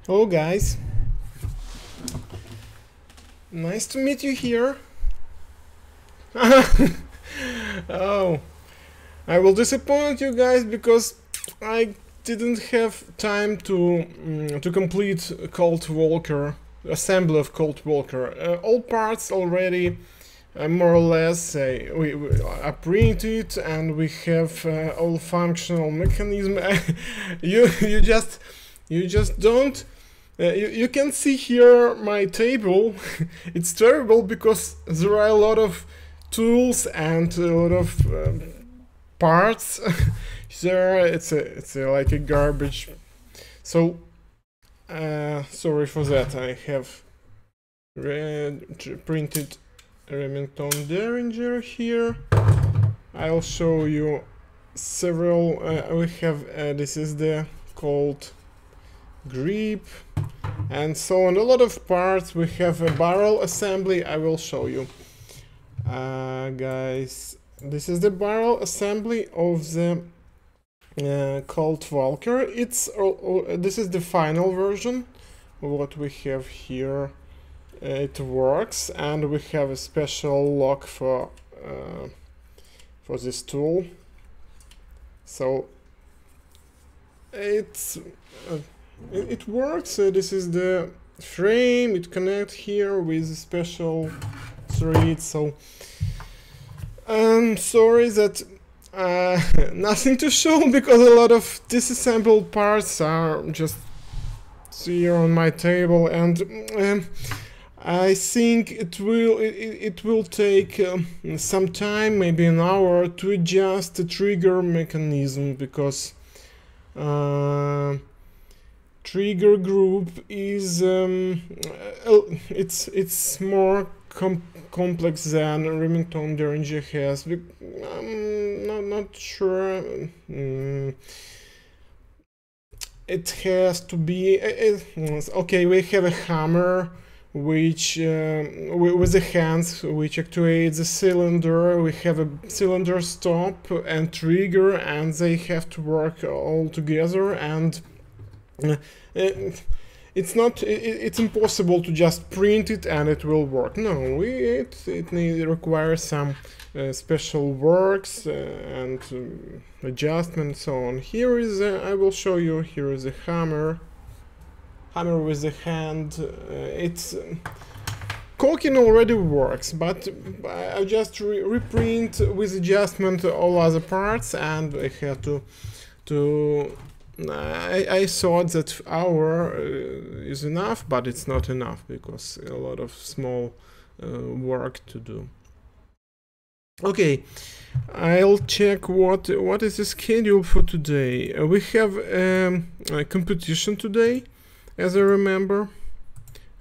Hello guys, nice to meet you here. Oh, I will disappoint you guys because I didn't have time to complete Colt Walker, assembly of Colt Walker. All parts already more or less we are printed and we have all functional mechanism. you just don't. You can see here my table. It's terrible because there are a lot of tools and a lot of parts. There, it's like a garbage. So sorry for that. I have printed Remington Derringer here. I'll show you several. We have this is the Colt grip and so on, a lot of parts. We have a barrel assembly. I will show you guys. This is the barrel assembly of the Colt Walker. It's this is the final version. What we have here, it works, and we have a special lock for this tool. So it works. This is the frame. It connects here with a special thread. So I'm sorry that nothing to show because a lot of disassembled parts are just here on my table, and I think it will take some time, maybe an hour, to adjust the trigger mechanism because trigger group is it's more complex than Remington Derringer has. I'm not sure. It has to be okay. We have a hammer which with the hands which actuates the cylinder. We have a cylinder stop and trigger, and they have to work all together, and it's impossible to just print it and it will work. No, it requires some special works and adjustment and so on. Here is I will show you. Here is a hammer with the hand. It's caulking already works, but I just reprint with adjustment all other parts, and I had to I thought that hour is enough, but it's not enough because a lot of small work to do. Okay, I'll check what is the schedule for today. We have a competition today, as I remember.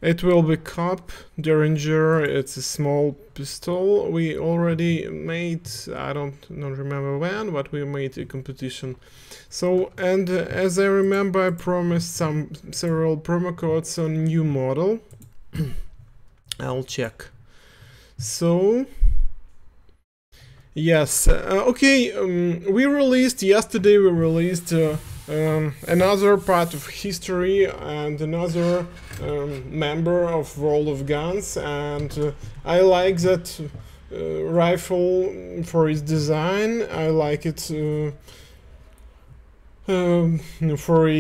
It will be Cup Derringer. It's a small pistol. We already made, I don't remember when, but we made a competition. So, and as I remember, I promised several promo codes on new model. I'll check. So yes, okay. We released yesterday. We released another part of history and another member of World of Guns, and I like that rifle for its design. I like it for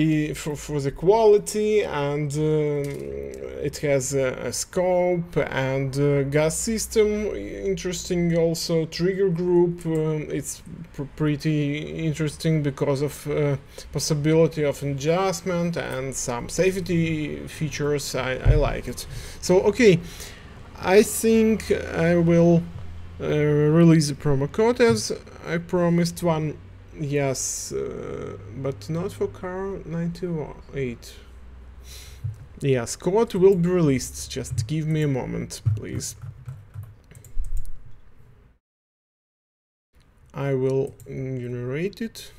the quality, and it has a scope and gas system. Interesting also. Trigger group, it's pretty interesting because of possibility of adjustment and some safety features. I like it. So okay, I think I will release a promo code as I promised one. Yes, but not for car 98. Yes, code will be released. Just give me a moment, please. I will generate it.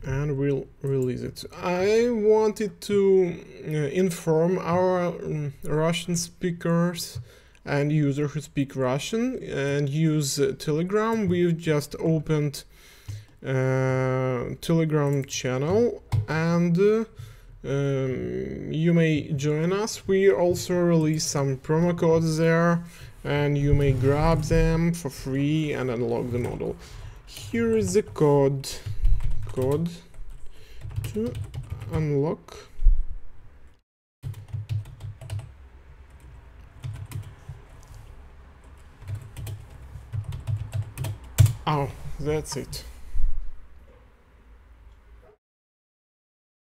And we'll release it. I wanted to inform our Russian speakers and users who speak Russian and use Telegram. We've just opened Telegram channel, and you may join us. We also release some promo codes there, and you may grab them for free and unlock the model. Here is the code to unlock. Oh, that's it.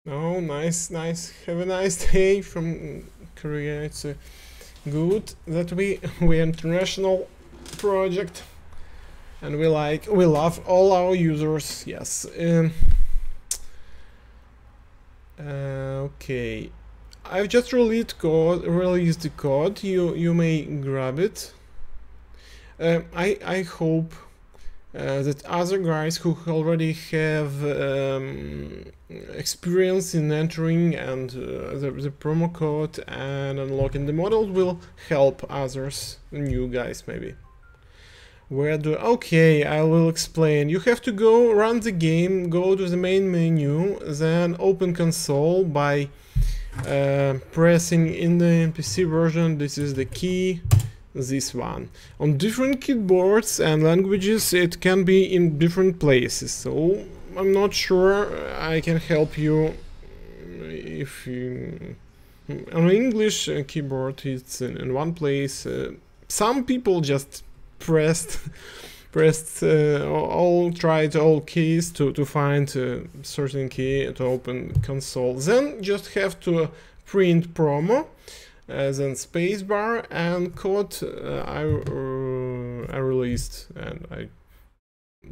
Oh, nice. Have a nice day from Korea. It's good that we international project, and we love all our users. Yes. Okay, I've just released the code. You may grab it. I hope that other guys who already have experience in entering and the promo code and unlocking the model will help others, new guys maybe. Okay, I will explain. You have to go run the game, go to the main menu, then open console by pressing in the PC version. This is the key, this one. On different keyboards and languages it can be in different places, so I'm not sure I can help you if you... On English keyboard it's in one place. Some people just tried all keys to find a certain key to open console. Then just have to print promo, then spacebar and code I released, and I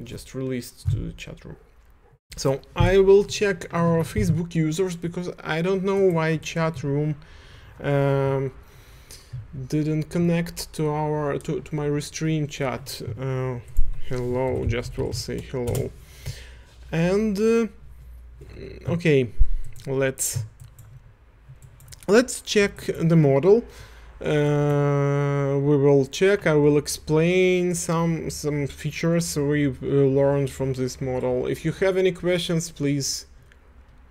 just released to the chat room. So I will check our Facebook users, because I don't know why chat room didn't connect to our to my restream chat. Hello, just will say hello. And okay, let's check the model. We will check. I will explain some features we've learned from this model. If you have any questions, please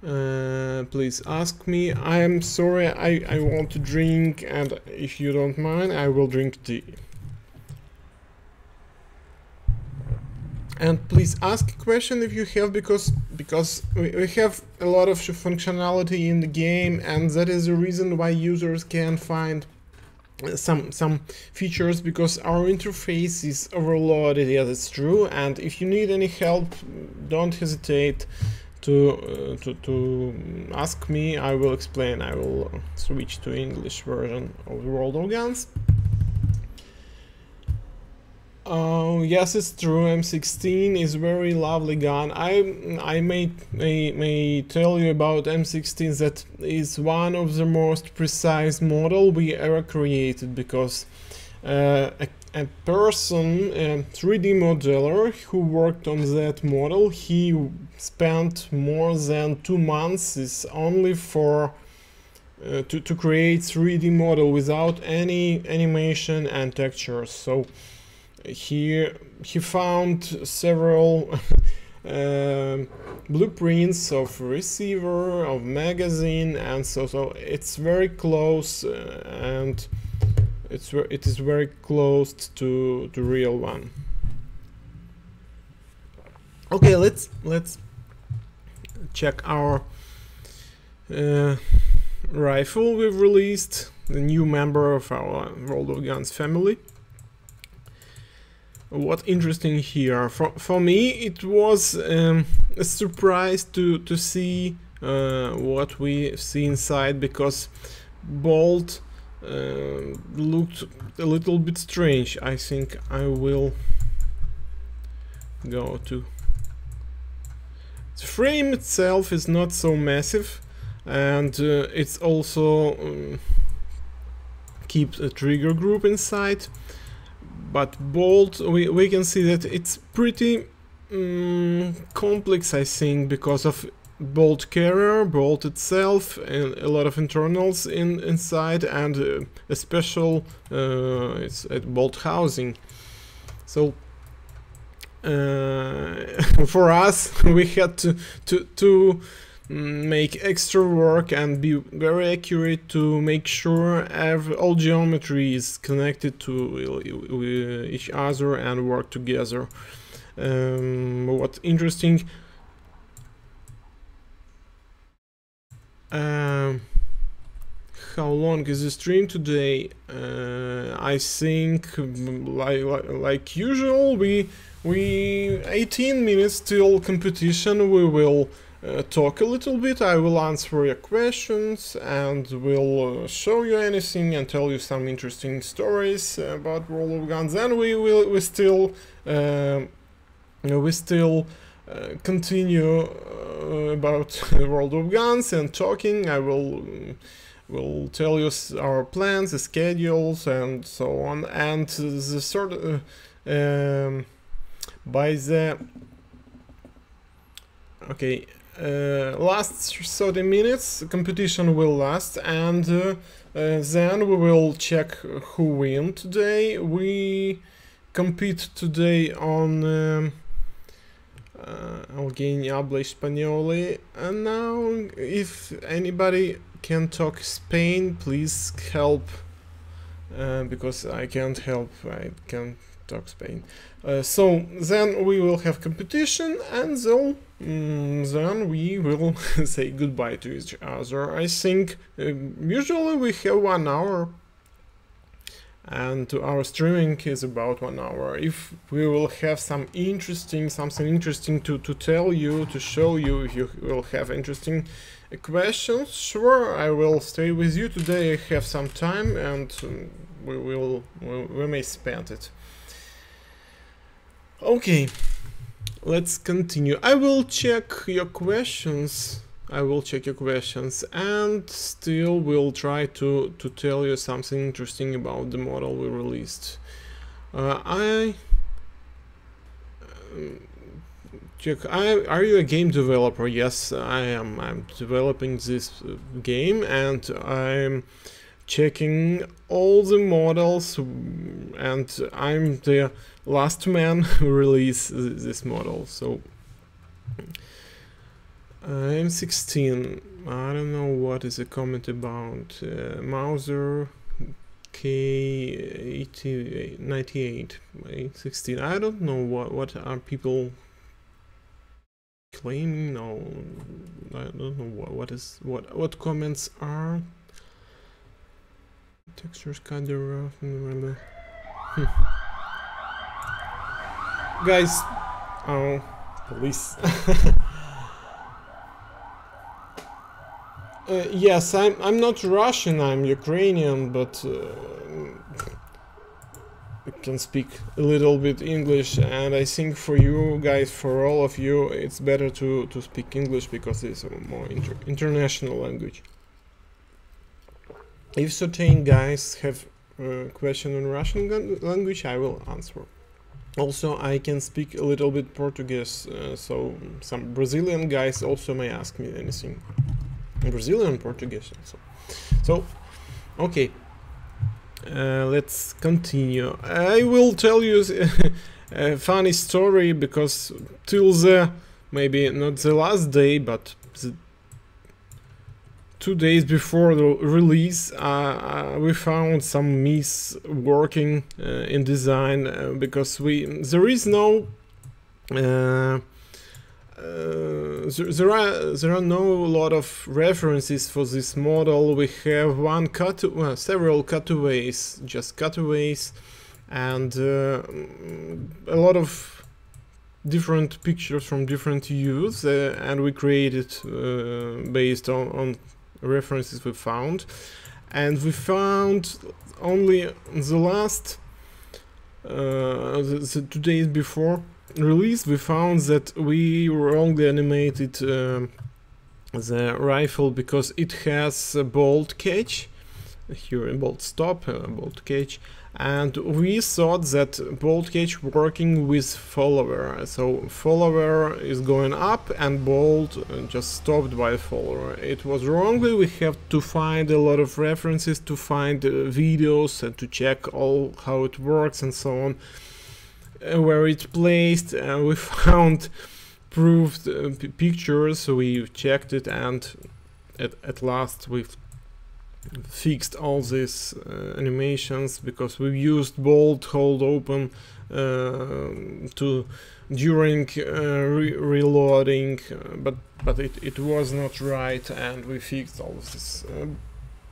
ask me. I am sorry, I want to drink, and if you don't mind, I will drink tea. And please ask a question if you have, because we have a lot of functionality in the game, and that is the reason why users can find some features, because our interface is overloaded. Yeah, that's true. And if you need any help, don't hesitate to ask me. I will explain. I will switch to English version of the World of Guns. Yes, it's true. M16 is very lovely gun. I may tell you about M16 that is one of the most precise model we ever created, because a person, a 3D modeler who worked on that model, he spent more than 2 months only for to create 3D model without any animation and textures. So he found several blueprints of receiver, of magazine, and so it's very close, and it is very close to the real one. Okay, let's check our rifle we've released, the new member of our World of Guns family. What interesting here, for me it was a surprise to see what we see inside, because bolt looked a little bit strange. I think I will go to... The frame itself is not so massive, and it's also keeps a trigger group inside. But bolt, we can see that it's pretty complex, I think, because of bolt carrier, bolt itself, and a lot of internals inside, and a special it's a bolt housing. So for us, we had to make extra work and be very accurate to make sure all geometry is connected to each other and work together. What's interesting, how long is the stream today? I think like usual, we 18 minutes till competition. We will talk a little bit. I will answer your questions and will show you anything and tell you some interesting stories about World of Guns. Then we still continue about World of Guns and talking. I will tell you our plans, the schedules, and so on. And the sort of by the last 30 minutes, the competition will last, and then we will check who win today. We compete today on alguém habla español, and now if anybody can talk Spain, please help, because I can't help, I can't talk Spain. So then we will have competition, and then we will say goodbye to each other. I think usually we have 1 hour, and our streaming is about 1 hour. If we will have something interesting to tell you, to show you, if you will have interesting questions, sure, I will stay with you today. I have some time, and we may spend it. Okay, let's continue. I will check your questions. And still will try to tell you something interesting about the model we released. Are you a game developer? Yes, I am. I'm developing this game, and I'm checking all the models, and I'm the last man who released this model. So I'm 16. I don't know what is a comment about. Mauser K98 16. I don't know what are people claiming. No, I don't know what comments are. Textures kind of rough. Remember. Guys, oh, police. Yes, I'm not Russian, I'm Ukrainian, but I can speak a little bit English, and I think for you guys, for all of you, it's better to speak English because it's a more international language. If certain guys have a question in Russian language, I will answer. Also, I can speak a little bit Portuguese, so some Brazilian guys also may ask me anything. Brazilian Portuguese also. So, okay, let's continue. I will tell you a funny story, because till maybe not the last day, but the 2 days before the release, we found some miss working in design, because there is no there are no lot of references for this model. We have several cutaways, just cutaways, and a lot of different pictures from different views, and we created based on references we found. And we found only the last the 2 days before release, we found that we wrongly animated the rifle, because it has a bolt catch here, a bolt stop, a bolt catch, and we thought that bolt catch working with follower, so follower is going up and bolt just stopped by follower. It was wrongly. We have to find a lot of references, to find videos and to check all how it works and so on. where it's placed. We found proved pictures, we checked it, and at last we've fixed all these animations, because we used bold, hold open to during reloading, but it was not right, and we fixed all of this.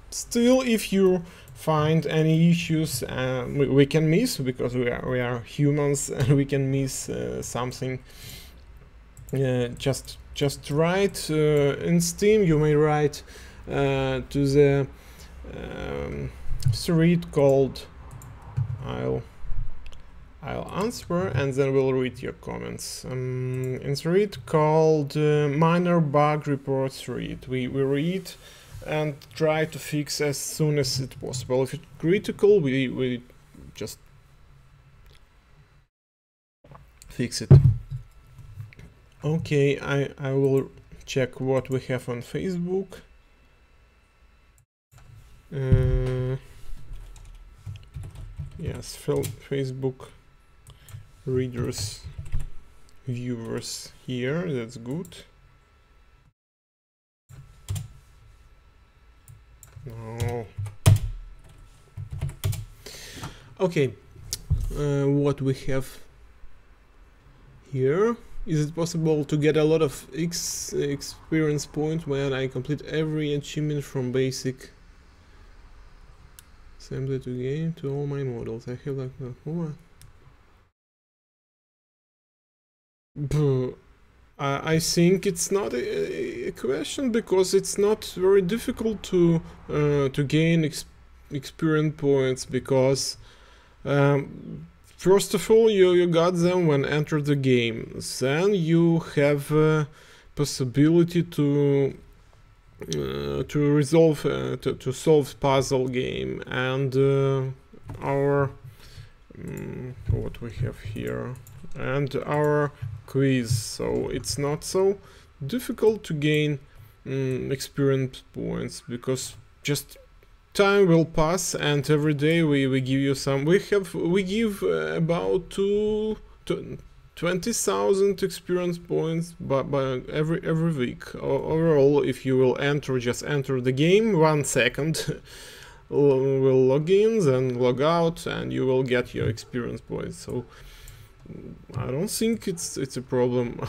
Still, if you find any issues, we can miss, because we are humans, and we can miss something. Just write in Steam. You may write to the thread called I'll answer, and then we'll read your comments. In thread called minor bug report thread, we read and try to fix as soon as it's possible. If it's critical, we just fix it. Okay, I will check what we have on Facebook. Yes, Facebook readers, viewers here, that's good. No. Okay, what we have here. Is it possible to get a lot of experience points when I complete every achievement from basic assembly to game to all my models? I have like that. I think it's not a question, because it's not very difficult to gain experience points, because first of all, you got them when enter the game. Then you have possibility to resolve to solve puzzle game, and our what we have here, and our quiz. So it's not so difficult to gain experience points, because just time will pass, and every day we give you some. We give about 20,000 experience points by every week. Overall, if you will just enter the game 1 second, will log in, then log out, and you will get your experience points. So I don't think it's a problem.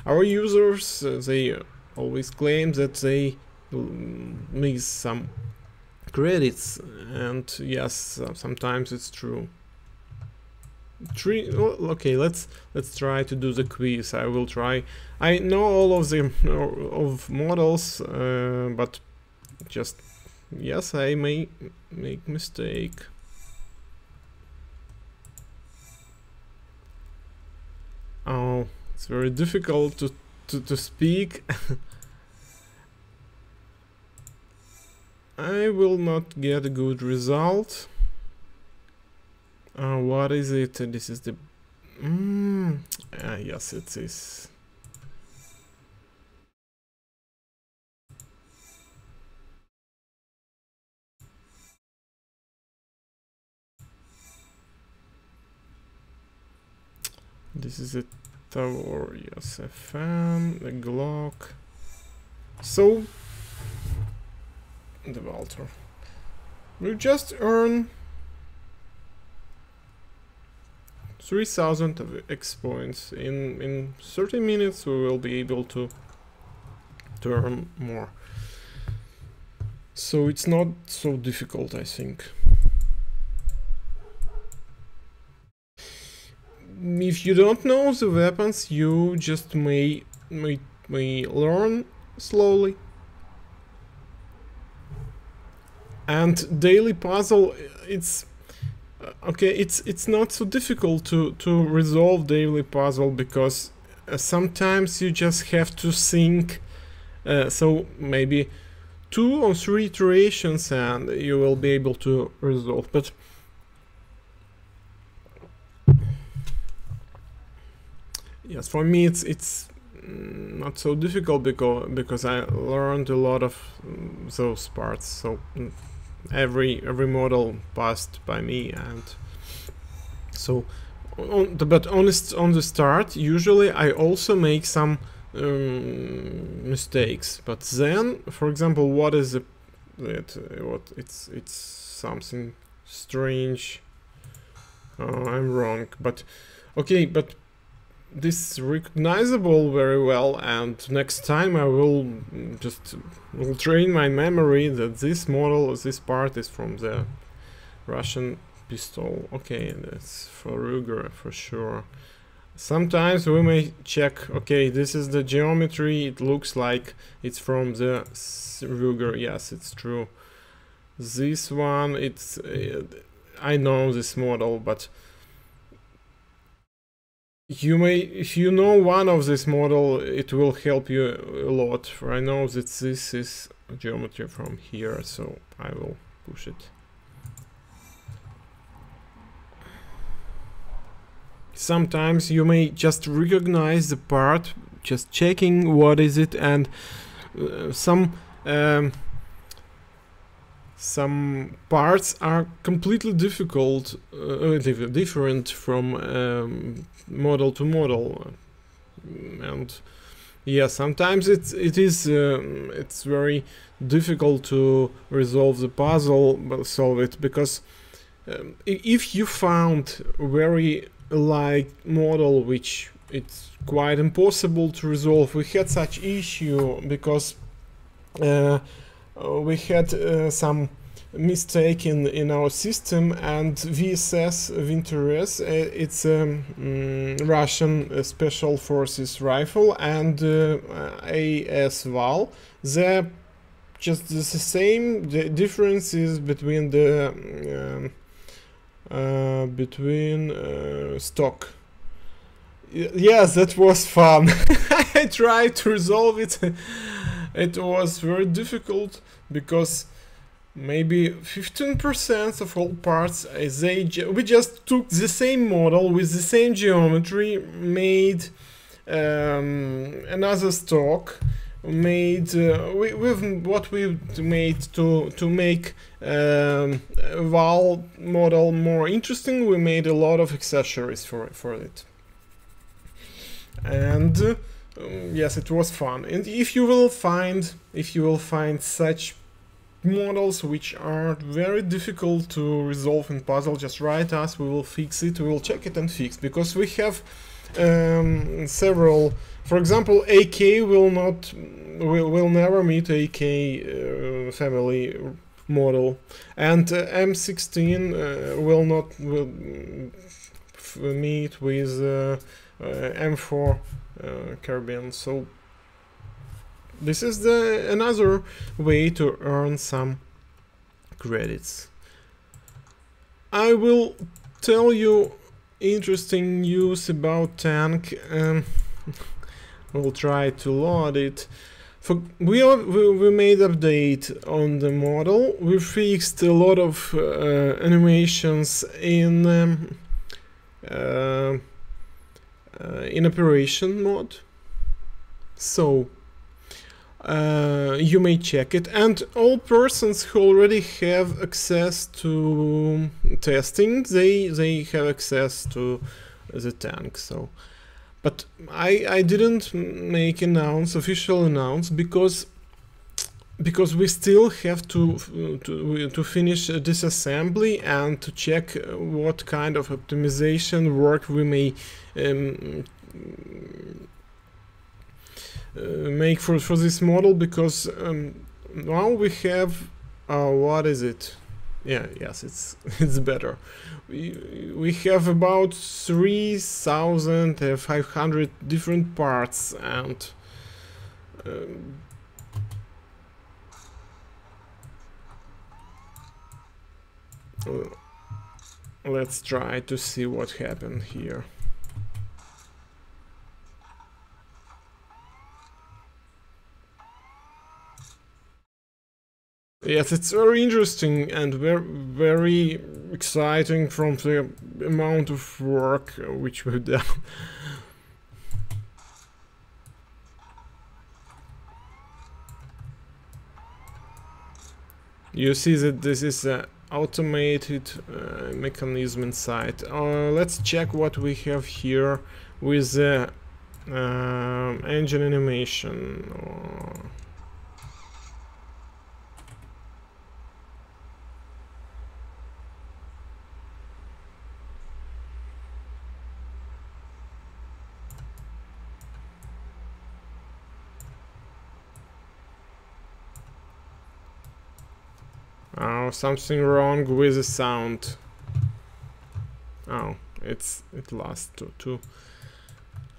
Our users, they always claim that they miss some credits, and yes, sometimes it's true. Okay, let's try to do the quiz. I will try. I know all of the models, but just yes, I may make mistake. Oh, it's very difficult to speak. I will not get a good result. What is it? This is the... yes, it is. This is a tower, yes, a fan, a Glock. So, the Walter. We just earn 3,000 of X points. In 30 minutes we will be able to earn more. So it's not so difficult, I think. If you don't know the weapons, you just may learn slowly. And daily puzzle, it's okay. It's not so difficult to resolve daily puzzle, because sometimes you just have to think. So maybe 2 or 3 iterations, and you will be able to resolve. But yes, for me it's not so difficult, because I learned a lot of those parts. So every model passed by me, and So but on the start usually I also make some mistakes, but then, for example, what is it's something strange. I'm wrong, but okay, but this is recognizable very well, and next time I will train my memory that this model, this part is from the Russian pistol. Okay, that's for Ruger for sure. Sometimes we may check, okay, this is the geometry, it looks like it's from the Ruger. Yes, it's true. This one, it's I know this model, but you may, if you know one of this model, it will help you a lot. For I know that this is geometry from here, so I will push it. Sometimes you may just recognize the part, just checking what is it, and some parts are completely difficult, different from model to model, and yeah, sometimes it's very difficult to resolve the puzzle, but solve it, because if you found very light model which it's quite impossible to resolve. We had such issue because we had some mistake in our system, and VSS Vintorez, it's a Russian Special Forces rifle, and AS Val, they're just the same. The difference is between the stock. Yes, that was fun. I tried to resolve it. It was very difficult because maybe 15% of all parts, we just took the same model with the same geometry, made another stock, made with what we made to make Val model more interesting. We made a lot of accessories for it, and yes, it was fun. And if you will find such models which are very difficult to resolve in puzzle, just write us, we will fix it, we will check it and fix, because we have several. For example, AK will never meet AK family model, and M16 will not meet with M4 carbine. So this is another way to earn some credits. I will tell you interesting news about tank. We'll try to load it. We made update on the model. We fixed a lot of animations in operation mode. So you may check it, and all persons who already have access to testing, they have access to the tank. So, but I didn't make official announce because we still have to finish disassembly and to check what kind of optimization work we may make for this model, because now we have what is it? Yeah, yes, it's better. We have about 3,500 different parts, and let's try to see what happened here. Yes, it's very interesting and very exciting from the amount of work which we've done. You see that this is automated mechanism inside. Let's check what we have here with the engine animation. Oh, something wrong with the sound. Oh, it lasts too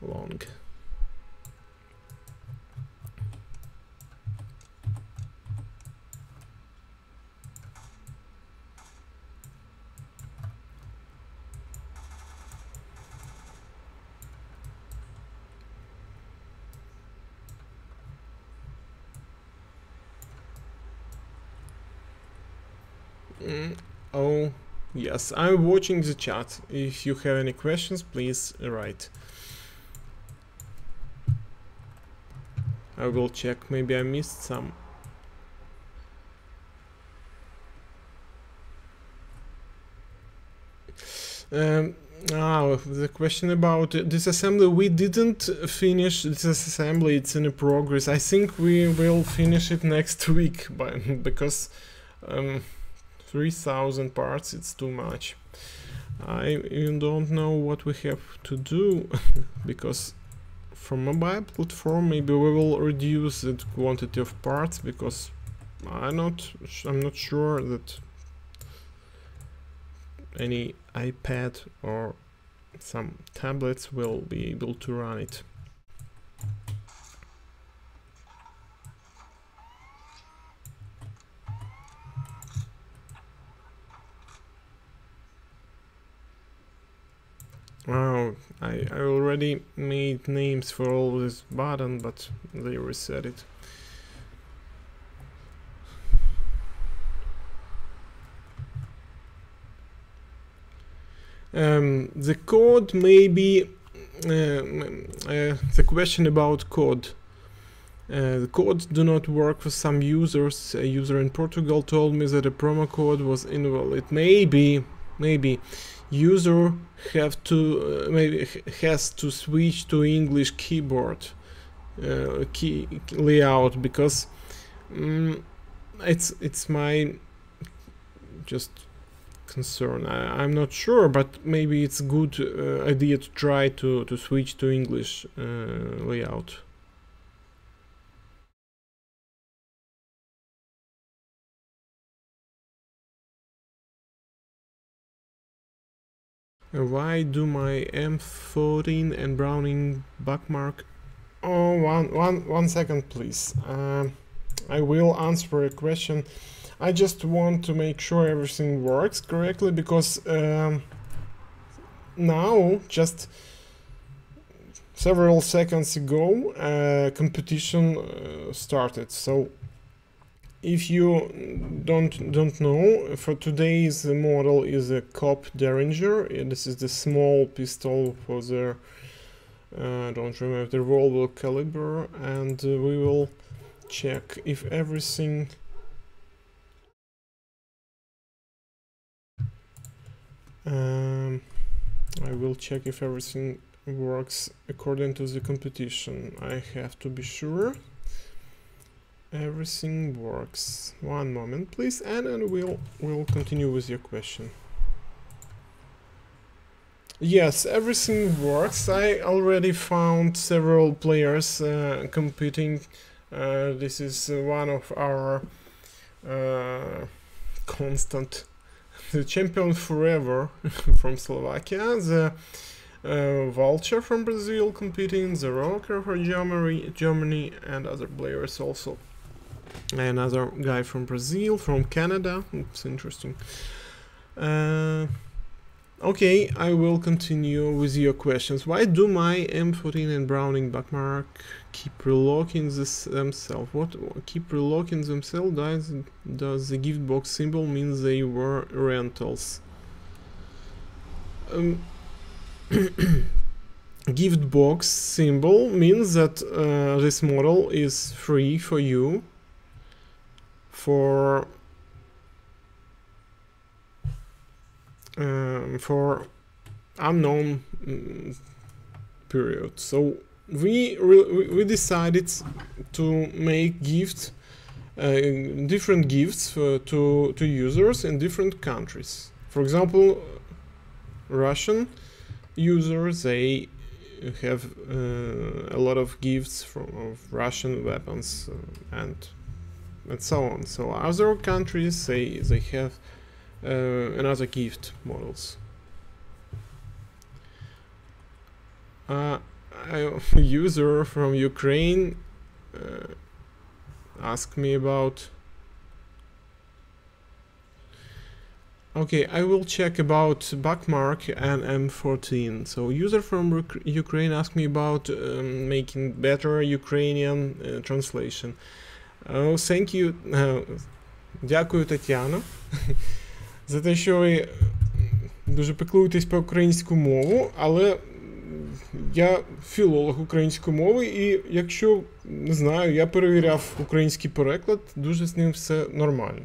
long. Oh, yes, I'm watching the chat. If you have any questions, please write. I will check. Maybe I missed some. The question about disassembly. We didn't finish disassembly. It's in progress. I think we will finish it next week, because 3,000 parts, it's too much. I even don't know what we have to do because from mobile platform maybe we will reduce the quantity of parts, because I'm not sure that any iPad or some tablets will be able to run it. Oh, I already made names for all this button, but they reset it. The code maybe the question about code. The codes do not work for some users. A user in Portugal told me that a promo code was invalid. Maybe user have to has to switch to English keyboard key layout, because it's my just concern. I'm not sure, but maybe it's a good idea to try to switch to English layout. Why do my M14 and Browning bookmark? Oh, one second, please. I will answer a question. I just want to make sure everything works correctly, because now, just several seconds ago, competition started. So if you don't know, for today's model is a Cop Derringer. This is the small pistol for the don't remember the revolver caliber, and we will check if everything I will check if everything works according to the competition. I have to be sure everything works. One moment, please, and we'll continue with your question. Yes, everything works. I already found several players competing. This is one of our constant, the champion forever from Slovakia, the Vulture from Brazil competing, the Rocker for Germany, and other players also. Another guy from Brazil, from Canada. It's interesting. Okay, I will continue with your questions. Why do my M14 and Browning bookmark keep relocking themselves? What keep relocking themselves? Does the gift box symbol mean they were rentals? Gift box symbol means that this model is free for you for for unknown period. So we decided to make gifts, different gifts to users in different countries. For example, Russian users, they have a lot of gifts of Russian weapons and so on. So other countries, they have another gift models. A user from Ukraine asked me about. Okay, I will check about Backmark and M14. So user from Ukraine asked me about making better Ukrainian translation. Oh, thank you. Дякую, Тетяно, за те, що ви дуже піклуєтесь про українську мову, але я філолог української мови, і якщо, не знаю, я перевіряв український переклад, дуже з ним все нормально.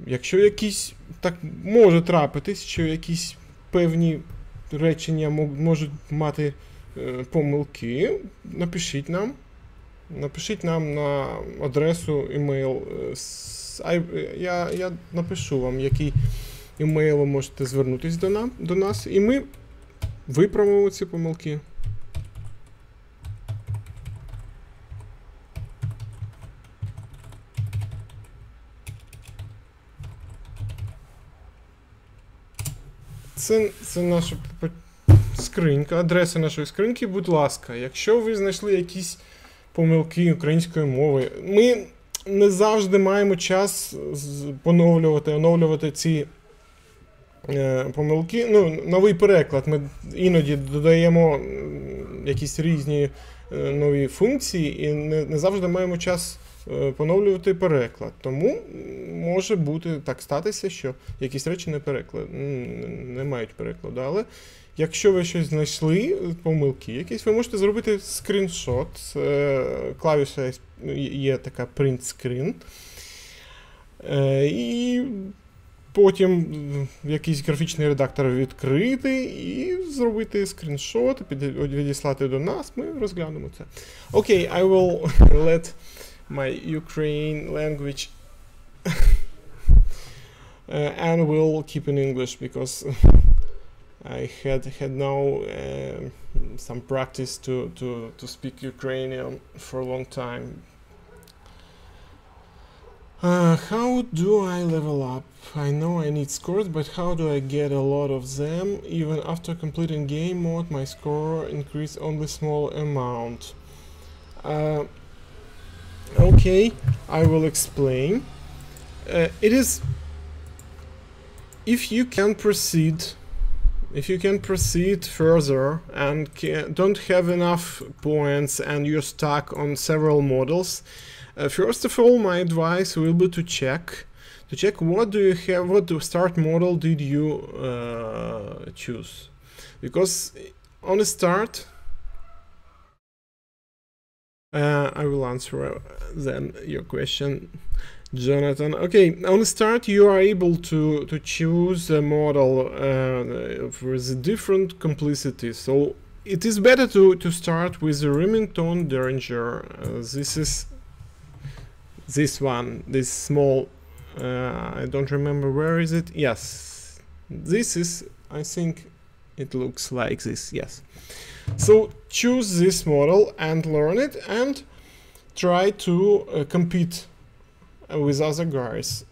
Якщо якісь, так може трапитись, що якісь певні речення можуть мати помилки, напишіть нам на адресу email. Я напишу вам, який email ви можете звернутися до нас, і ми виправимо ці помилки. Це наша скринька, адреса нашої скриньки. Будь ласка, якщо ви знайшли якісь помилки української мови, ми не завжди маємо час оновлювати ці помилки. Ну, новий переклад. Ми іноді додаємо якісь різні нові функції і не завжди маємо час поновлювати переклад. Тому може бути так статися, що якісь речі не мають перекладу. Але якщо ви щось знайшли, помилки якісь, ви можете зробити скріншот. Клавіша є така print screen. І потім якийсь графічний редактор відкрити і зробити скріншот, відіслати до нас, ми розглянемо це. Окей, I will let my Ukraine language and will keep in English because I had now some practice to speak Ukrainian for a long time. How do I level up? I know I need scores, but how do I get a lot of them? Even after completing game mode, my score increased only small amount. Okay, I will explain. It is if you can proceed further and don't have enough points and you're stuck on several models. First of all, my advice will be to check what do you have, what start model did you choose, because on the start I will answer then your question, Jonathan. Okay, on the start you are able to choose a model with different complexity, so it is better to start with the Remington Derringer. This is this one, this small, I don't remember where is it. Yes, this is, I think it looks like this. Yes, so choose this model and learn it and try to compete with other guys.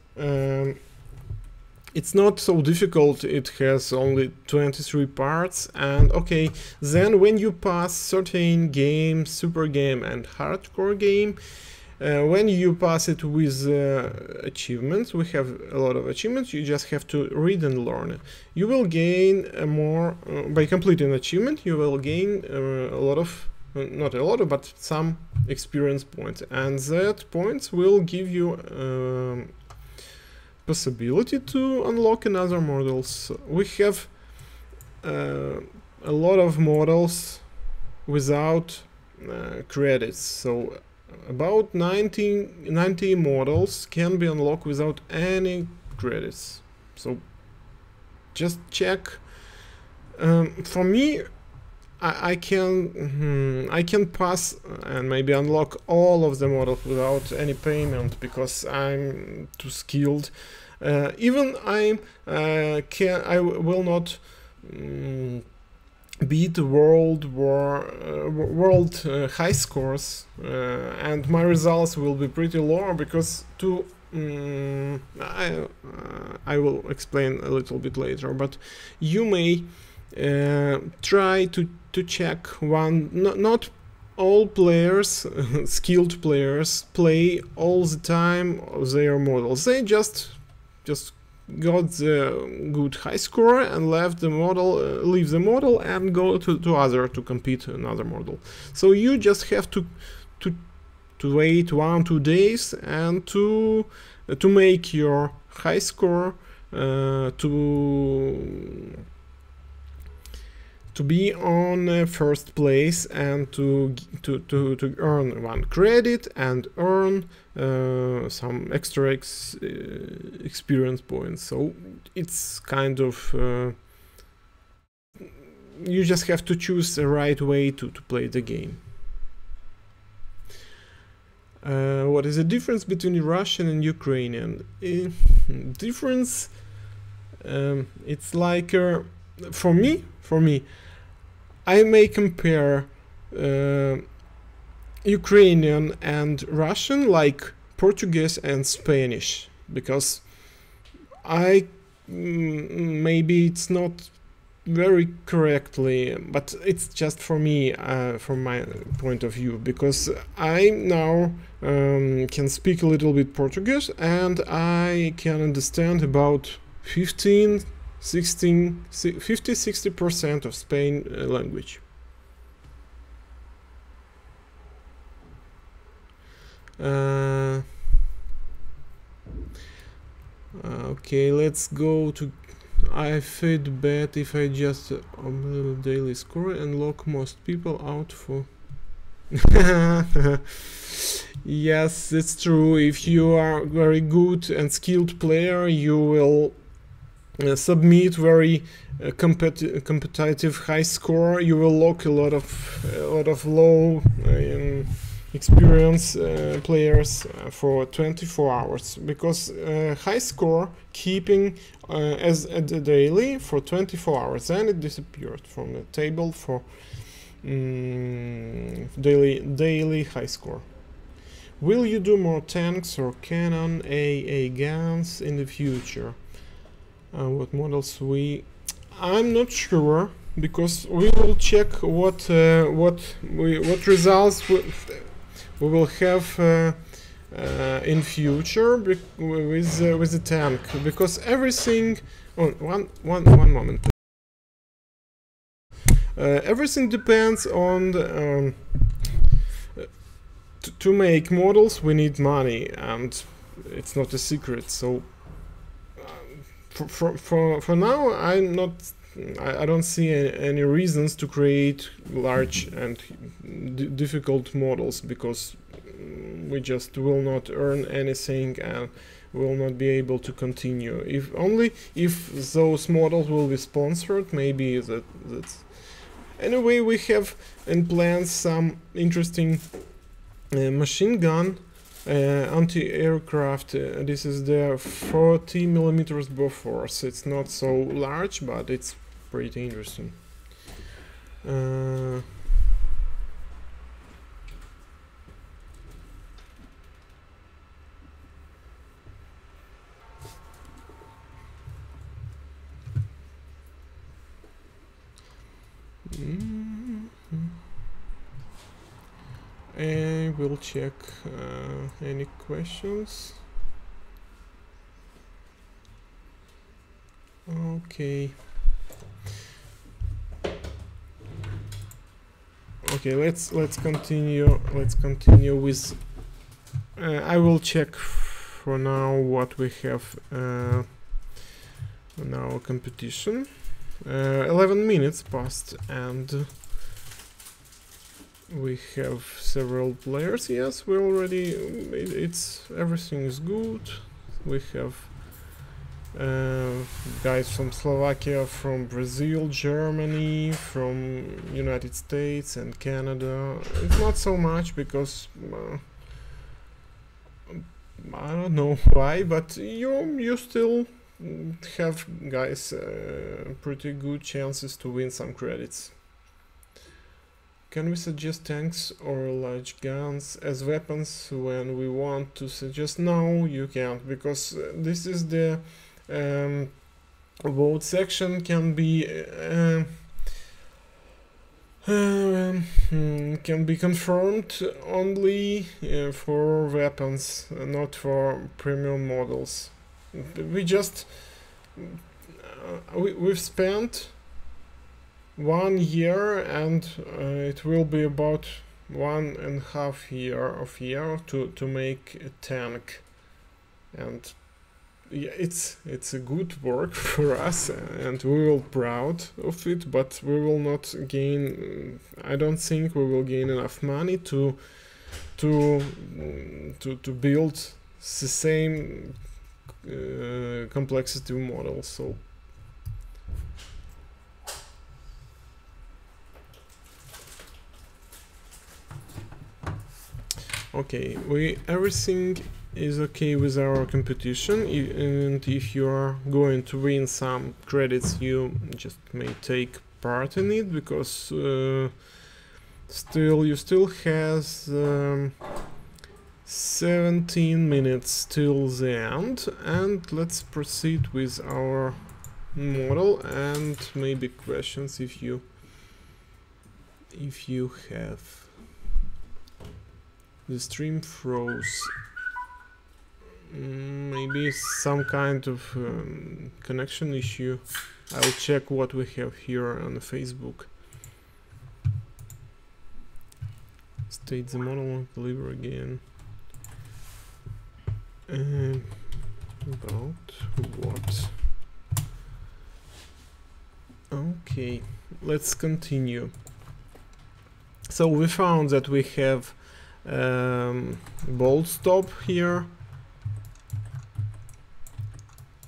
It's not so difficult, it has only 23 parts, and okay, then when you pass certain games, super game and hardcore game, when you pass it with achievements, we have a lot of achievements, you just have to read and learn it. You will gain more, by completing an achievement, you will gain a lot of, not a lot of, but some experience points, and that points will give you possibility to unlock another models. We have a lot of models without credits, so about 90 models can be unlocked without any credits. So just check. For me, I can pass and maybe unlock all of the models without any payment because I'm too skilled. Even I will not beat world high scores, and my results will be pretty low because I will explain a little bit later. But you may try to check not all players, skilled players, play all the time their models. They just got the good high score and leave the model and go to other to compete another model. So you just have to wait 1-2 days and to make your high score, to be on first place and to earn 1 credit and earn some extra experience points. So it's kind of you just have to choose the right way to play the game. What is the difference between Russian and Ukrainian? Difference, it's like for me I may compare Ukrainian and Russian like Portuguese and Spanish, because maybe it's not very correctly, but it's just for me, from my point of view, because I now can speak a little bit Portuguese and I can understand about 50-60% of Spain language. Okay, let's go to I feel bad if I just daily score and lock most people out for yes, it's true. If you are very good and skilled player, you will submit very competitive high score. You will lock a lot of low experience players for 24 hours, because high score keeping as a daily for 24 hours, and it disappeared from the table for daily high score. Will you do more tanks or cannon AA guns in the future? What models I'm not sure, because we will check what results we will have in future with the tank, because everything. One moment. Everything depends on the, to make models we need money, and it's not a secret. So for now I don't see any reasons to create large and difficult models, because we just will not earn anything and will not be able to continue. If those models will be sponsored, maybe that's. Anyway, we have in plans some interesting machine gun, anti-aircraft. This is the 40mm Bofors. It's not so large, but it's pretty interesting. I will check any questions. Okay. Okay, let's continue. Let's continue with. I will check for now what we have in our competition. 11 minutes passed and we have several players. Yes, we already. Everything is good. We have guys from Slovakia, from Brazil, Germany, from United States and Canada. It's not so much because I don't know why, but you still have, guys, pretty good chances to win some credits. Can we suggest tanks or large guns as weapons when we want to suggest? No, you can't, because this is the vote section can be confirmed only for weapons, not for premium models. We just we've spent 1 year, and it will be about 1.5 year to make a tank, and yeah, it's a good work for us, and we will proud of it, but we will not gain, I don't think we will gain enough money to build the same complexity model. So okay, everything is okay with our competition, and if you are going to win some credits, you just may take part in it, because you still has 17 minutes till the end, and let's proceed with our model, and maybe questions if you have. The stream froze. Maybe some kind of connection issue. I'll check what we have here on the Facebook. State the model, deliver again. About what? Okay, let's continue. So we found that we have bolt stop here,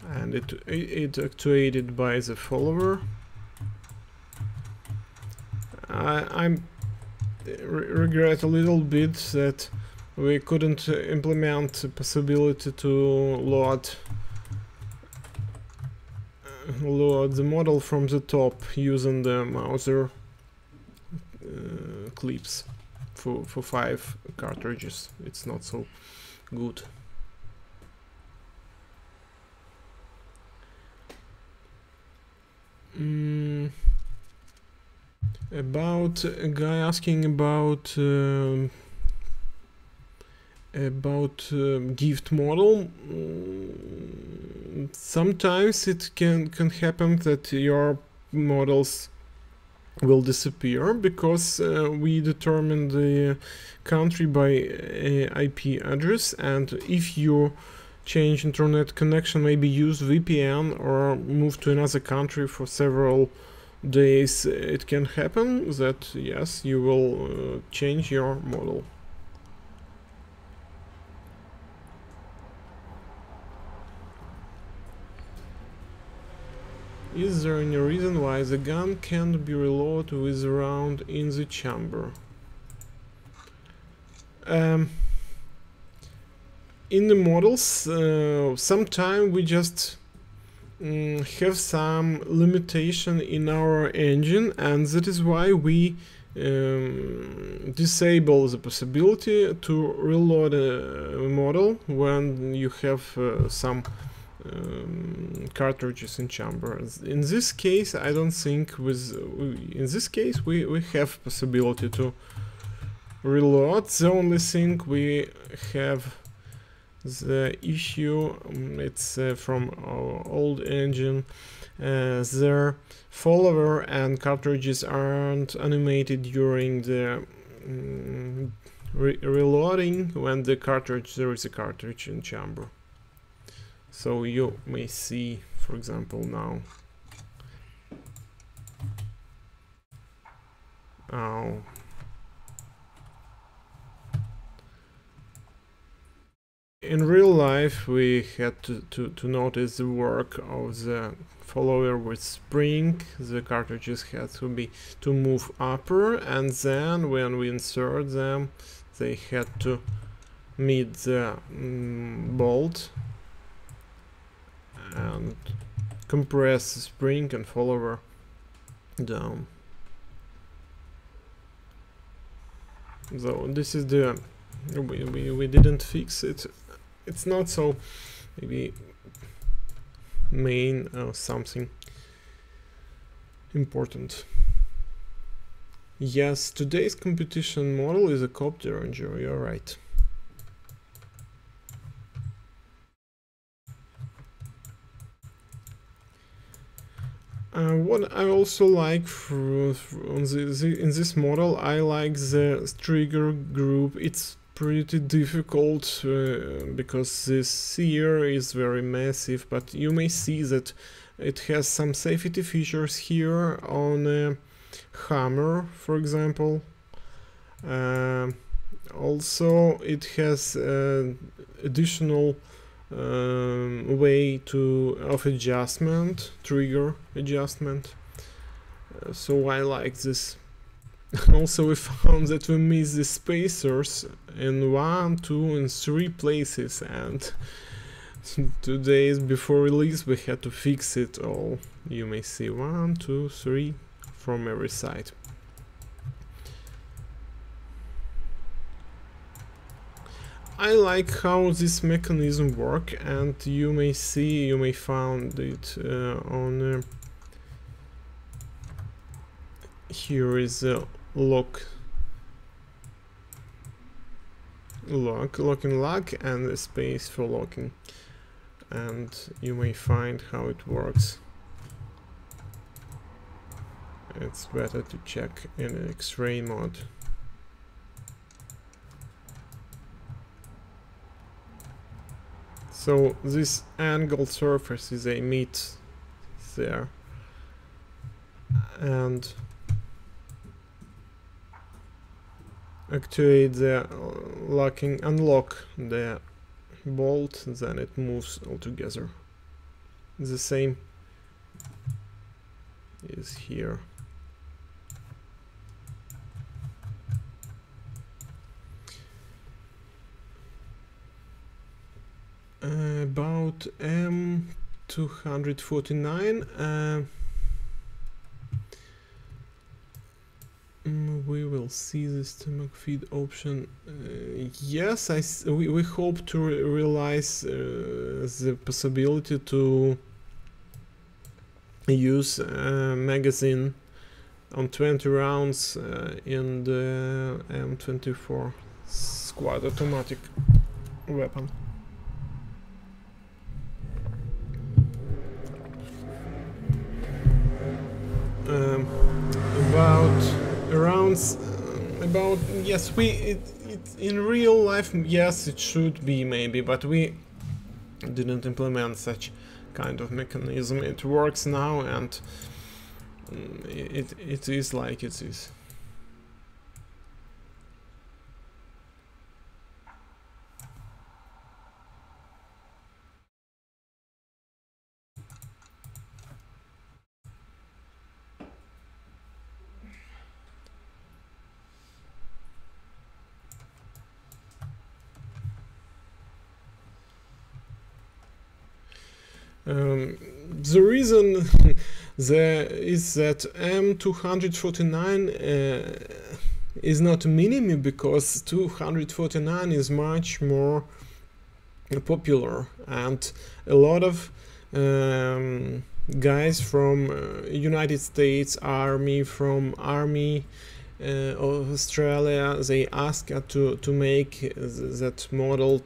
and it actuated by the follower. I regret a little bit that we couldn't implement the possibility to load the model from the top using the Mauser clips for 5 cartridges. It's not so good. About a guy asking about gift model. Sometimes it can happen that your models will disappear, because we determine the country by IP address, and if you change internet connection, maybe use VPN or move to another country for several days, it can happen that yes, you will change your model. Is there any reason why the gun can't be reloaded with a round in the chamber? In the models, sometimes we just have some limitation in our engine, and that is why we disable the possibility to reload a model when you have some cartridges in chamber. In this case, I don't think in this case we have possibility to reload. The only thing we have the issue, it's from our old engine, their follower and cartridges aren't animated during the reloading when there is a cartridge in chamber. So you may see, for example, now. Oh. in real life we had to notice the work of the follower with spring. The cartridges had to move upper, and then when we insert them they had to meet the bolt and compress the spring and follower down. So this is the we didn't fix it. It's not so maybe main or something important. Yes, today's competition model is a copter ranger, you're right. What I also like in this model, I like the trigger group. It's pretty difficult because this sphere is very massive, but you may see that it has some safety features here on a hammer, for example. Also, it has additional way of adjustment, trigger adjustment, so I like this. Also, we found that we missed the spacers in 1, 2 and 3 places, and 2 days before release we had to fix it all. You may see 1, 2, 3 from every side. I like how this mechanism works, and you may find it on here is a lock and a space for locking, and you may find how it works. It's better to check in X-ray mode. So this angled surface is a meet there, and activate the unlock the bolt, then it moves altogether. The same is here. About M249, we will see the stomach feed option. Yes, we hope to realize the possibility to use a magazine on 20 rounds in the M24 squad automatic weapon. Yes, in real life, yes, it should be maybe, but we didn't implement such kind of mechanism. It works now, and it is like it is. The reason is that M249 is not a mini-me, because 249 is much more popular, and a lot of guys from United States Army, from Army of Australia, they ask to make that model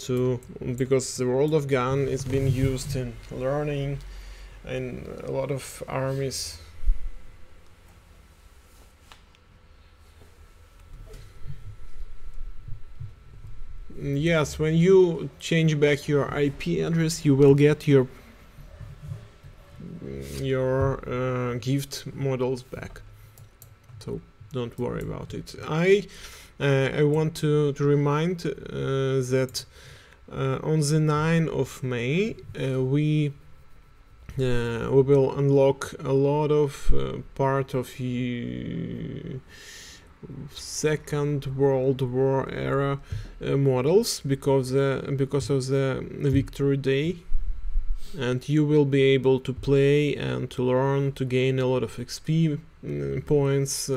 because the World of Gun is being used in learning in a lot of armies. Yes, when you change back your IP address, you will get your gift models back, so don't worry about it. I want to remind that On the 9th of May, we will unlock a lot of part of Second World War era models because of the Victory Day, and you will be able to play and to learn to gain a lot of XP points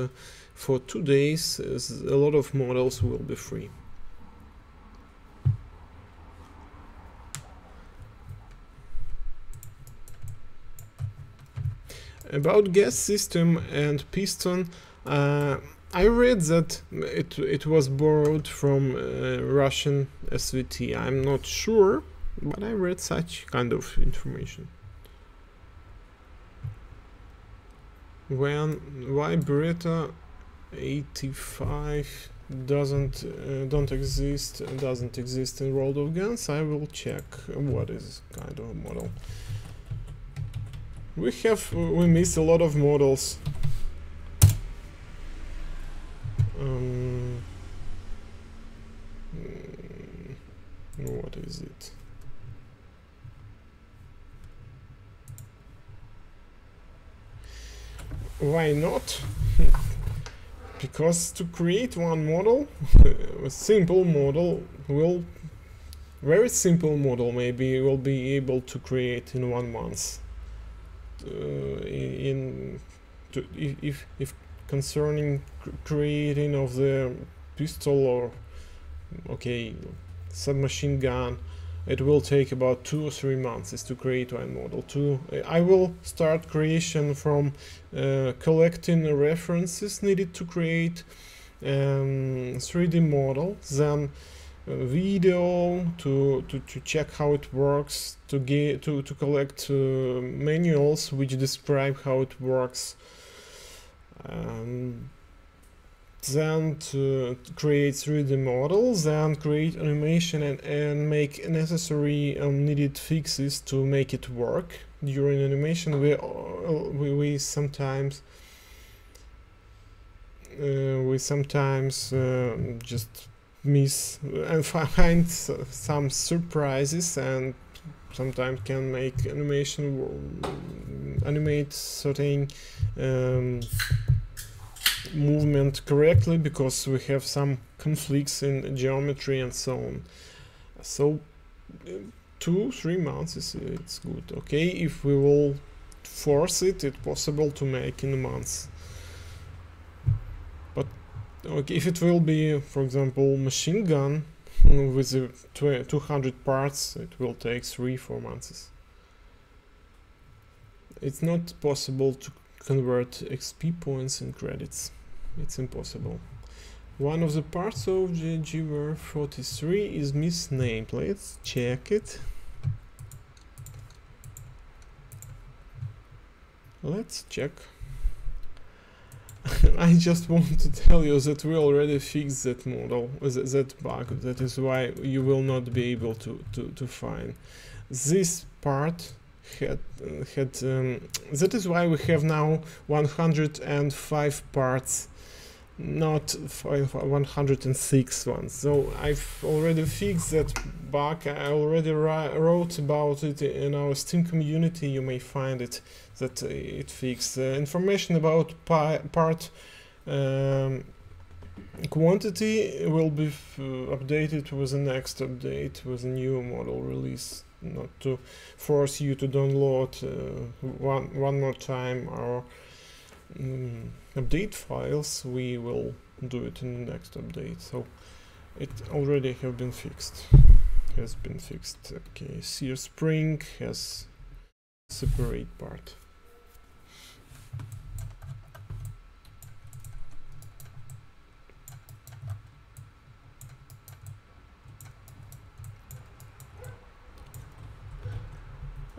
for 2 days. A lot of models will be free. About gas system and piston, I read that it was borrowed from Russian SVT. I'm not sure, but I read such kind of information. Why Beretta 85 doesn't exist in World of Guns? I will check what is kind of model. We miss a lot of models. What is it? Why not? Because to create one model, a simple model very simple model maybe will be able to create in 1 month. If concerning creating of the pistol or submachine gun, it will take about 2 or 3 months to create one model. I will start creation from collecting references needed to create 3D model, then video to check how it works, to collect manuals which describe how it works, then to create 3D models, then create animation and make necessary needed fixes to make it work. During animation we sometimes just miss and find some surprises, and sometimes can make animate certain movement correctly because we have some conflicts in geometry and so on. So 2-3 months it's good. Okay, if we will force it, it's possible to make in a month. But okay, if it will be, for example, machine gun with 200 parts, it will take 3-4 months. It's not possible to convert XP points in credits. It's impossible. One of the parts of GWR 43 is misnamed. Let's check it. Let's check. I just want to tell you that we already fixed that model, that bug. That is why you will not be able to find this part. That is why we have now 105 parts, not 106 ones. So I've already fixed that bug. I already wrote about it in our Steam community. You may find it that it fixed. Information about part quantity will be updated with the next update, with a new model release. Not to force you to download one more time our update files. We will do it in the next update. So it already has been fixed. Okay, sear spring has separate part.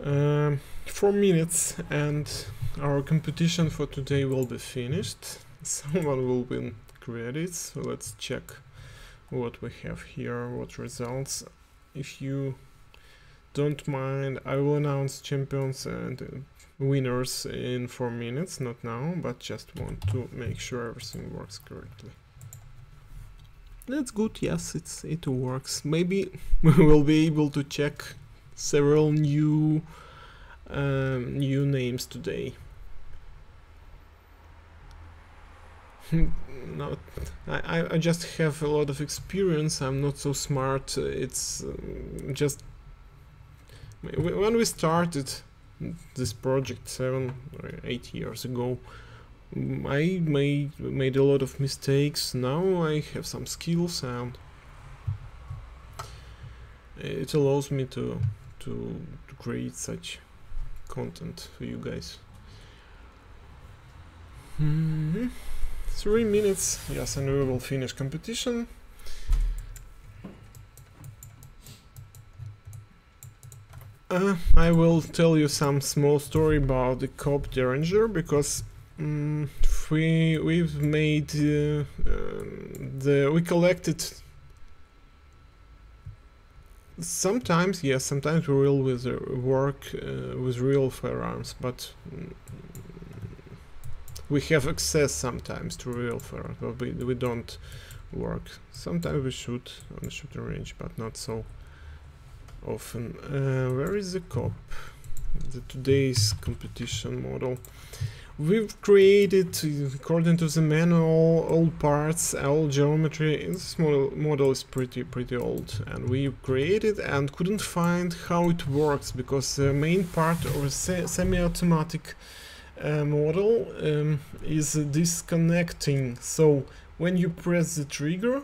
Uh, 4 minutes and our competition for today will be finished. Someone will win credits. So let's check what we have here, what results. If you don't mind, I will announce champions and winners in 4 minutes, not now, but just want to make sure everything works correctly. That's good. Yes, it works. Maybe we will be able to check several new names today. Not, I just have a lot of experience. I'm not so smart. It's just when we started this project 7 or 8 years ago, I made a lot of mistakes. Now I have some skills and it allows me to create such content for you guys. 3 minutes, yes, and we will finish competition. I will tell you some small story about the Cop Derringer, because we've made we collected sometimes, yes, sometimes we will work with real firearms, but we have access sometimes to real firearms, but we don't work. Sometimes we shoot on the shooting range, but not so often. Where is the Cop? Today's competition model. We've created, according to the manual, all parts, all geometry. This model is pretty old, and we created and couldn't find how it works, because the main part of a semi-automatic model is disconnecting. So when you press the trigger,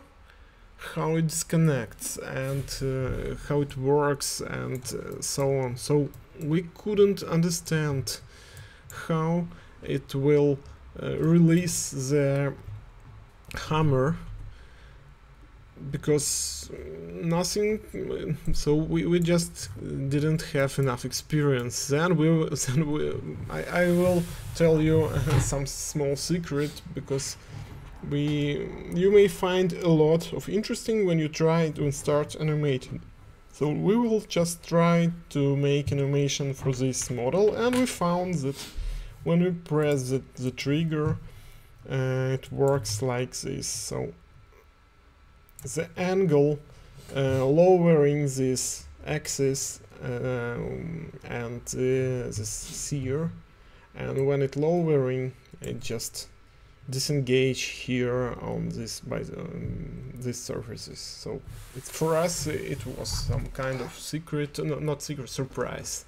how it disconnects and how it works and so on. So we couldn't understand how it will release the hammer, because nothing, so we just didn't have enough experience. Then I will tell you some small secret, because you may find a lot of interesting when you try to start animating. So we will just try to make animation for this model, and we found that when we press the trigger, it works like this. So the angle lowering this axis and this sear, and when it lowering, it just disengage here on this by these surfaces. So for us it was some kind of secret, not secret, surprise.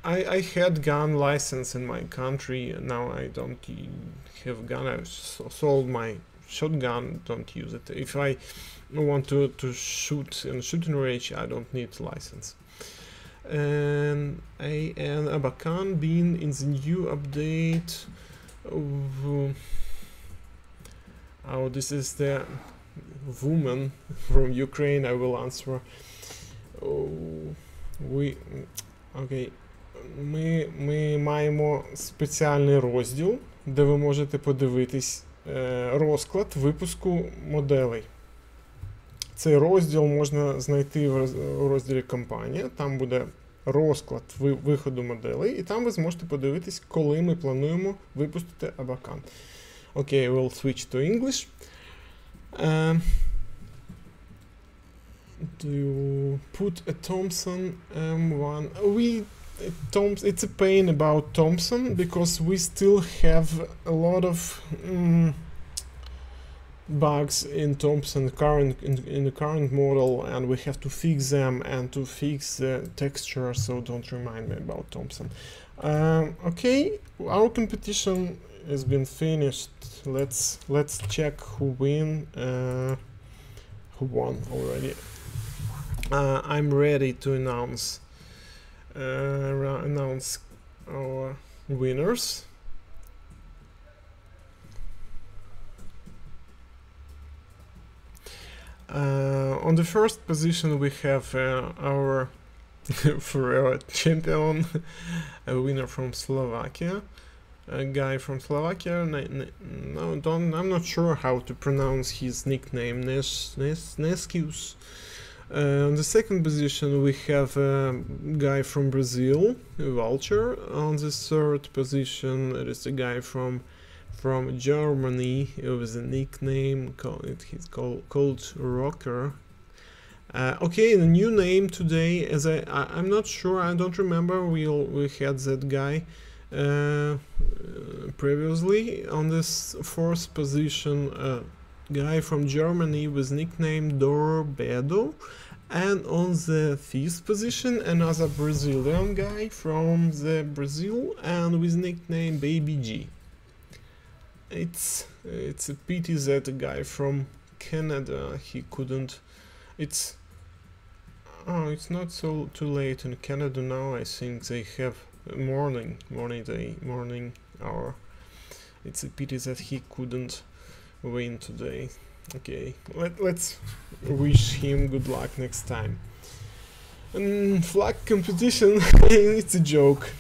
I had gun license in my country, and now I don't have gun. I sold my shotgun, don't use it. If I want to shoot in a shooting range, I don't need license. And Abakan being in the new update. Oh, this is the woman from Ukraine. I will answer. Окей. Ми маємо спеціальний розділ, де ви можете подивитись розклад випуску моделей. Цей розділ можна знайти в розділі «Компанія». Там буде розклад виходу моделей, і там ви зможете подивитись, коли ми плануємо випустити Abakan. Окей, we'll switch to English. Do you put a Thompson M1? It's a pain about Thompson, because we still have a lot of bugs in Thompson in the current model, and we have to fix them and to fix the texture. So don't remind me about Thompson. Okay, our competition has been finished. Let's check who won already. I'm ready to announce our winners. On the first position we have our forever champion, a winner from Slovakia, a guy from Slovakia. I'm not sure how to pronounce his nickname. Neskius. On the second position we have a guy from Brazil, Vulture. On the third position there is a guy from Germany with a nickname he's called Rocker. Okay, the new name today, as I'm not sure, I don't remember we had that guy previously. On this fourth position, guy from Germany with nickname Dorbedo, and on the fifth position another Brazilian guy from the Brazil and with nickname Baby G. It's a pity that a guy from Canada he couldn't. It's not so too late in Canada now. I think they have morning hour. It's a pity that he couldn't win today. Okay, let's wish him good luck next time. Flag competition, it's a joke.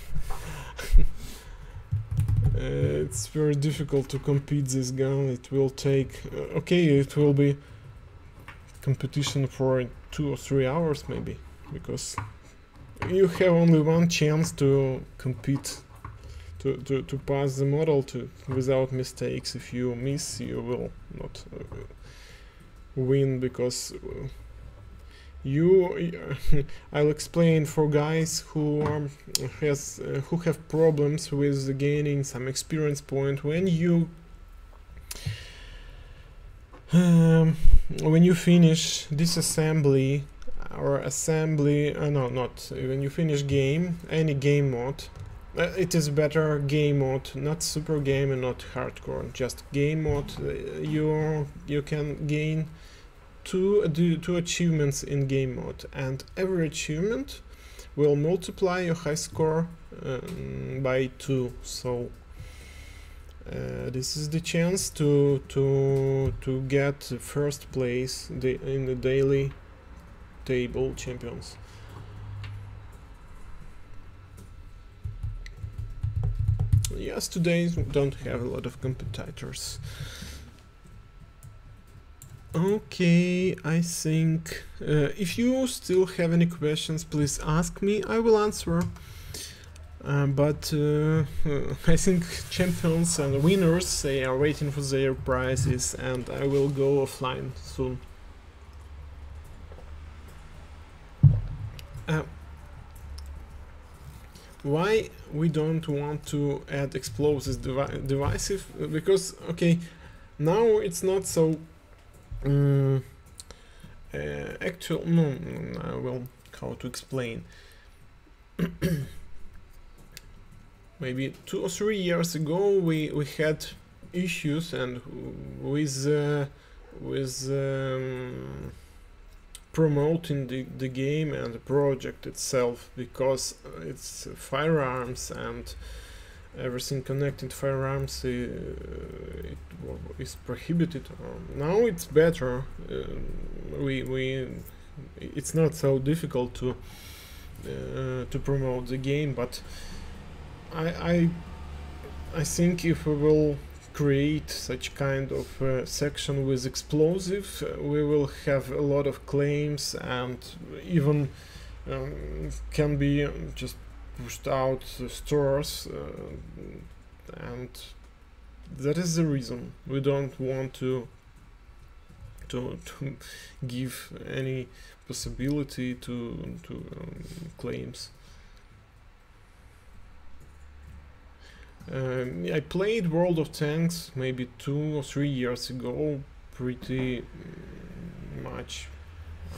It's very difficult to compete this gun. It will take it will be competition for 2 or 3 hours maybe, because you have only one chance to compete, to pass the model without mistakes. If you miss, you will not win, because I'll explain for guys who have problems with gaining some experience point. When you finish disassembly or assembly, when you finish any game mode, it is better game mode, not super game and not hardcore, just game mode. You can gain two achievements in game mode, and every achievement will multiply your high score by 2. So this is the chance to get first place in the daily table champions. Yes, today don't have a lot of competitors. Okay, I think if you still have any questions, please ask me, I will answer. But I think champions and winners, they are waiting for their prizes, and I will go offline soon. Why we don't want to add explosive devices? Because now it's not so actual. How to explain? Maybe 2 or 3 years ago we had issues and with promoting the game and the project itself, because it's firearms and everything connected to firearms it is prohibited. Now it's better. It's not so difficult to promote the game, but I think if we will create such kind of section with explosive, we will have a lot of claims, and even can be just pushed out stores, and that is the reason we don't want to give any possibility to claims. I played World of Tanks maybe 2 or 3 years ago, pretty much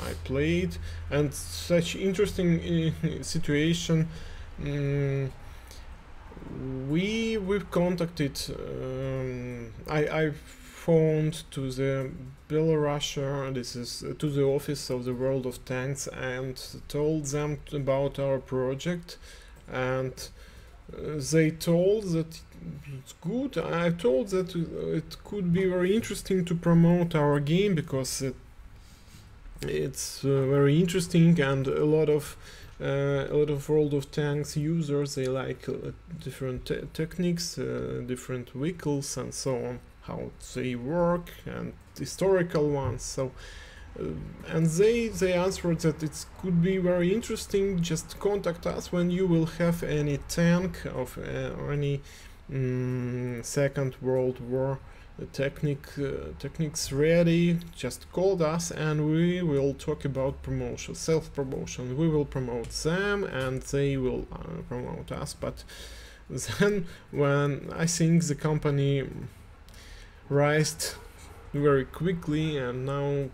I played, and such interesting situation. We've contacted, I phoned to the Belarusia, this is to the office of the World of Tanks, and told them about our project, and they told that it's good. I told that it could be very interesting to promote our game, because it's very interesting, and a lot of World of Tanks users, they like different techniques, different vehicles and so on, how they work, and historical ones. So and they answered that it could be very interesting. Just contact us when you will have any tank of or any Second World War techniques ready. Just call us and we will talk about promotion, self-promotion. We will promote them and they will promote us. But then when I think the company rised very quickly and now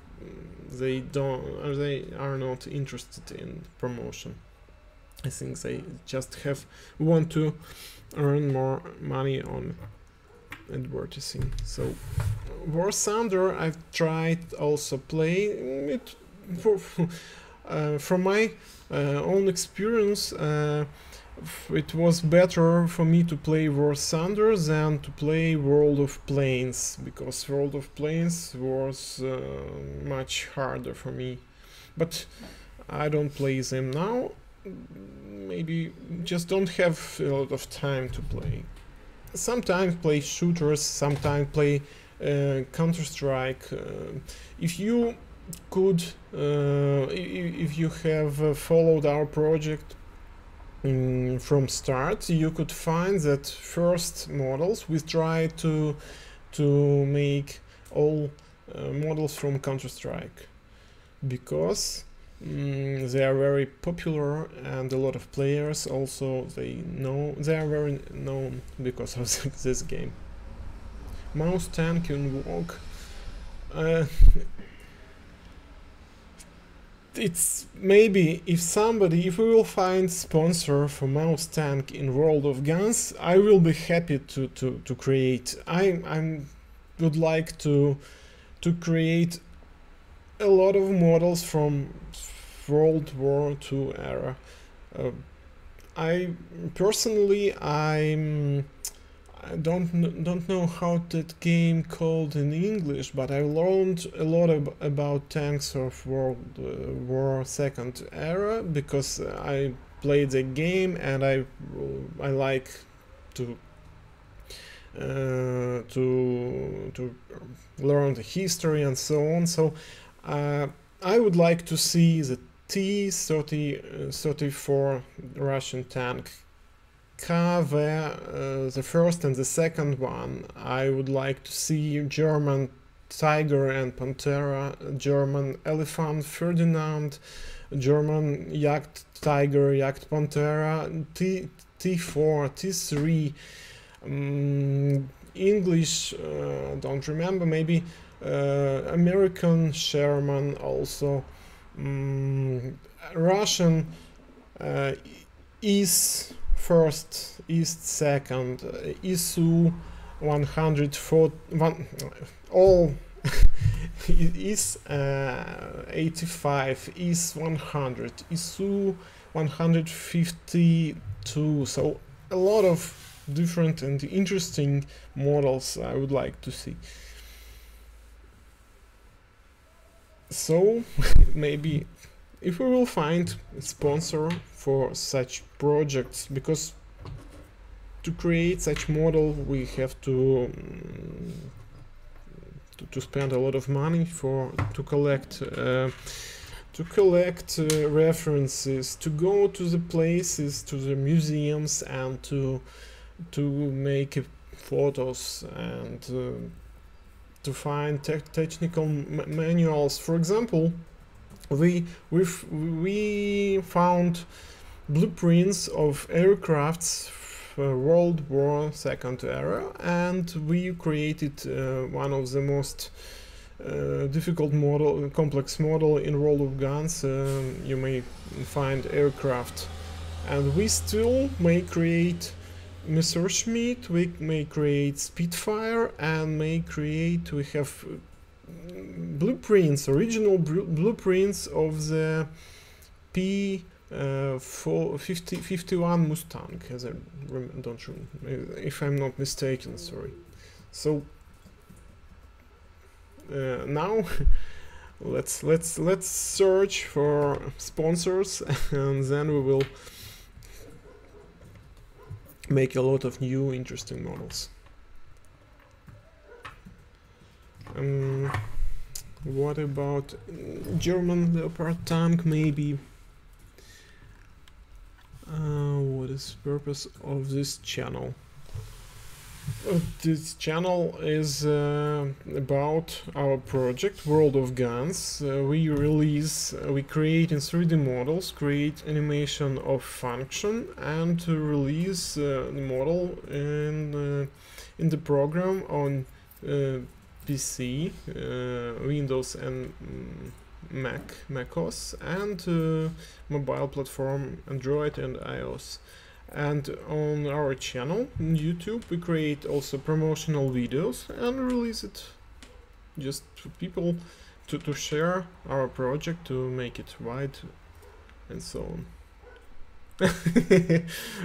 they are not interested in promotion. I think they just want to earn more money on advertising. So War Thunder I've tried also play it from my own experience. It was better for me to play War Thunder than to play World of Planes, because World of Planes was much harder for me. But I don't play them now. Maybe just don't have a lot of time to play. Sometimes play shooters, sometimes play Counter-Strike. If you could, if you have followed our project from start, you could find that first models we try to make all models from Counter-Strike, because they are very popular and a lot of players also they are very known because of this game. Mouse tank in walk. It's maybe if we will find sponsor for mouse tank in World of Guns, I will be happy to create. I would like to create a lot of models from World War II era. I personally I don't know how that game called in English, but I learned a lot about tanks of World War II era because I played the game and I like to learn the history and so on. So I would like to see the T-34 Russian tank, KV, the first and the second one. I would like to see German Tiger and Pantera, German Elephant Ferdinand, German Jagd Tiger, Jagd Pantera, T4, T3, English, don't remember, maybe American Sherman also, Russian Is first, East second, ISU 141, all Is 85, Is 100, ISU 152, so a lot of different and interesting models I would like to see. So maybe if we will find a sponsor for such projects, because to create such model we have to spend a lot of money to collect references, to go to the places, to the museums, and to make photos and to find technical manuals. For example, we found blueprints of aircrafts World War II era, and we created one of the most difficult complex model in World of Guns you may find aircraft. And we still may create Messerschmitt, we may create Spitfire, and we have blueprints, original blueprints of the P-51 Mustang, as I don't remember, if I'm not mistaken, sorry. So now let's search for sponsors, and then we will make a lot of new interesting models. What about German Leopard tank, maybe? What is the purpose of this channel? This channel is about our project World of Guns. We create in 3D models, create animation of function, and release the model in the program on PC, Windows and macOS, and mobile platform Android and iOS. And on our channel on YouTube we create also promotional videos and release it just for people to share our project, to make it wide and so on.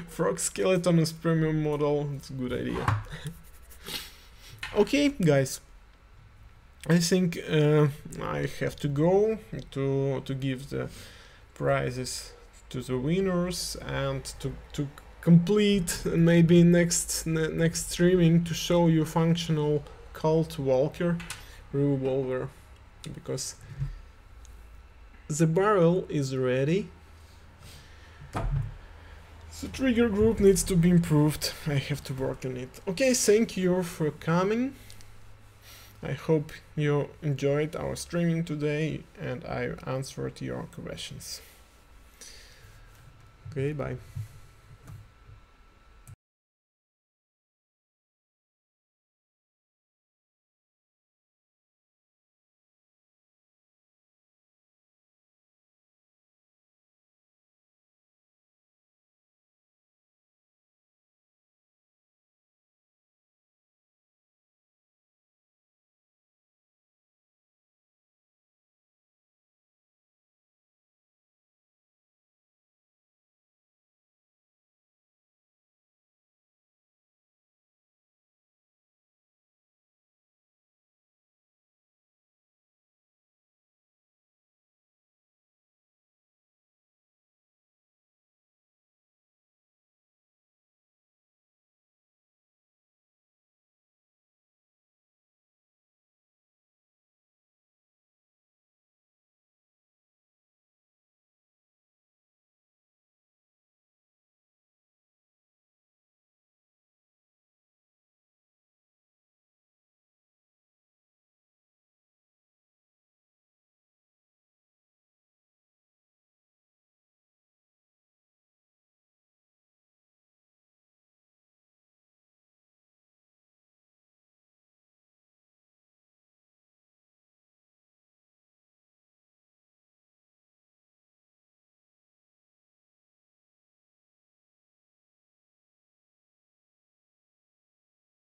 Frog skeleton is premium model, it's a good idea. Okay guys, I think I have to go to give the prizes to the winners and to complete maybe next streaming to show you functional Colt Walker revolver, because the barrel is ready. The trigger group needs to be improved. I have to work on it. Okay, thank you for coming. I hope you enjoyed our streaming today and I answered your questions. Okay, bye.